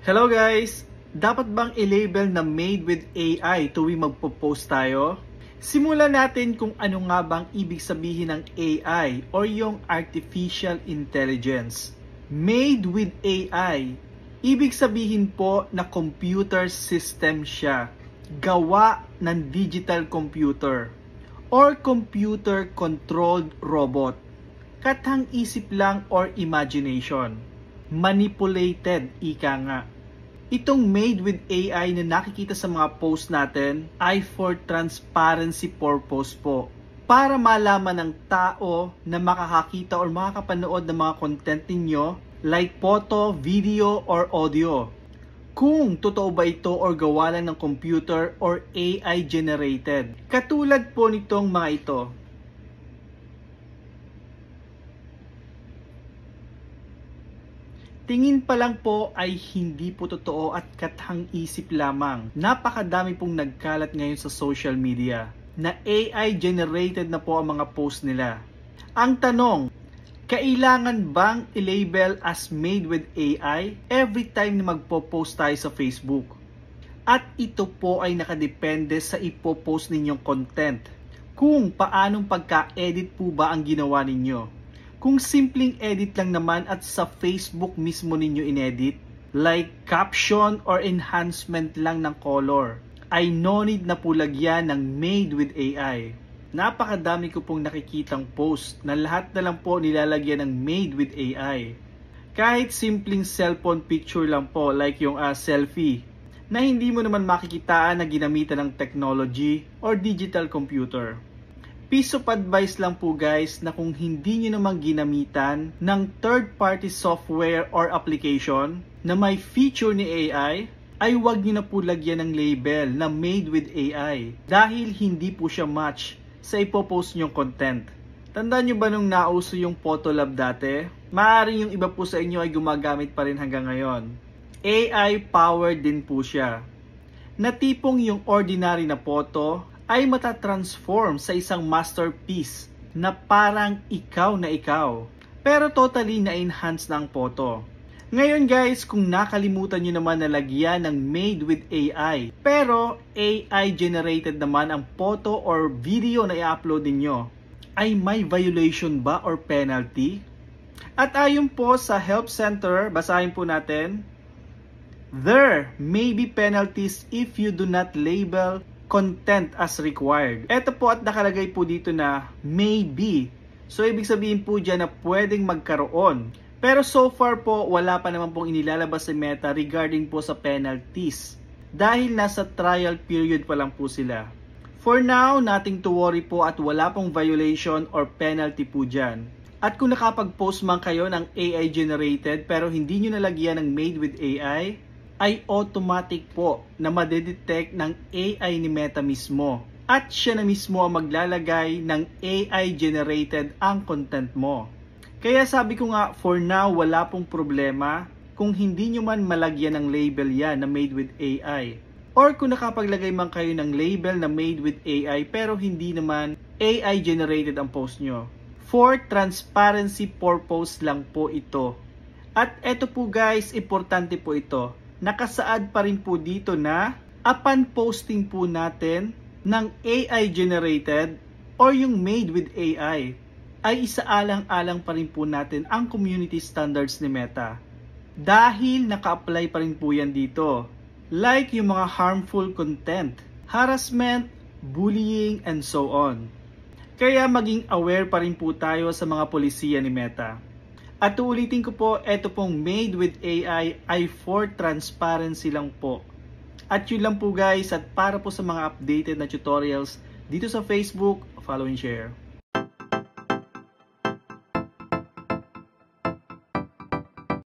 Hello guys! Dapat bang i-label na made with AI tuwing magpo-post tayo? Simulan natin kung ano nga bang ibig sabihin ng AI or yung Artificial Intelligence. Made with AI, ibig sabihin po na computer system siya. Gawa ng digital computer or computer-controlled robot. Katang isip lang or imagination. Manipulated, ika nga. Itong made with AI na nakikita sa mga post natin ay for transparency purpose po. Para malaman ng tao na makakakita or makakapanood ng mga content ninyo like photo, video, or audio. Kung totoo ba ito or gawa lang ng computer or AI generated. Katulad po nitong mga ito. Tingin pa lang po ay hindi po totoo at katang isip lamang. Napakadami pong nagkalat ngayon sa social media na AI generated na po ang mga post nila. Ang tanong, kailangan bang i-label as made with AI every time na magpo-post tayo sa Facebook? At ito po ay nakadepende sa ipo-post ninyong content. Kung paanong pagka-edit po ba ang ginawa ninyo. Kung simpleng edit lang naman at sa Facebook mismo ninyo inedit, like caption or enhancement lang ng color, ay no need na po lagyan ng made with AI. Napakadami ko pong nakikitang post na lahat na lang po nilalagyan ng made with AI. Kahit simpleng cellphone picture lang po like yung selfie, na hindi mo naman makikitaan na ginamitan ng technology or digital computer. Piece of advice lang po guys na kung hindi nyo naman ginamitan ng third-party software or application na may feature ni AI, ay huwag nyo na po lagyan ng label na made with AI dahil hindi po siya match sa ipopost nyong content. Tandaan nyo ba nung nauso yung Photolab dati? Maaaring yung iba po sa inyo ay gumagamit pa rin hanggang ngayon. AI powered din po siya. Na tipong yung ordinary na photo ay matatransform sa isang masterpiece na parang ikaw na ikaw. Pero totally na-enhance ng photo. Ngayon guys, kung nakalimutan nyo naman na lagyan ng made with AI, pero AI generated naman ang photo or video na i-upload ninyo, ay may violation ba or penalty? At ayon po sa Help Center, basahin po natin, there may be penalties if you do not label content as required. Ito po at nakalagay po dito na maybe. So ibig sabihin po dyan na pwedeng magkaroon. Pero so far po wala pa naman pong inilalabas si Meta regarding po sa penalties. Dahil nasa trial period pa lang po sila. For now, nothing to worry po at wala pong violation or penalty po dyan. At kung nakapag-post man kayo ng AI generated pero hindi nyo nalagyan ng made with AI, ay automatic po na madedetect ng AI ni Meta mismo. At siya na mismo ang maglalagay ng AI generated ang content mo. Kaya sabi ko nga, for now, wala pong problema kung hindi nyo man malagyan ng label yan na made with AI. Or kung nakapaglagay man kayo ng label na made with AI pero hindi naman AI generated ang post nyo. For transparency purpose lang po ito. At eto po guys, importante po ito. Nakasaad pa rin po dito na upon posting po natin ng AI generated or yung made with AI ay isaalang-alang pa rin po natin ang community standards ni Meta. Dahil naka-apply pa rin po yan dito. Like yung mga harmful content, harassment, bullying, and so on. Kaya maging aware pa rin po tayo sa mga polisiya ni Meta. At uulitin ko po, ito pong made with AI ay for transparency lang po. At yun lang po guys, at para po sa mga updated na tutorials dito sa Facebook, follow and share.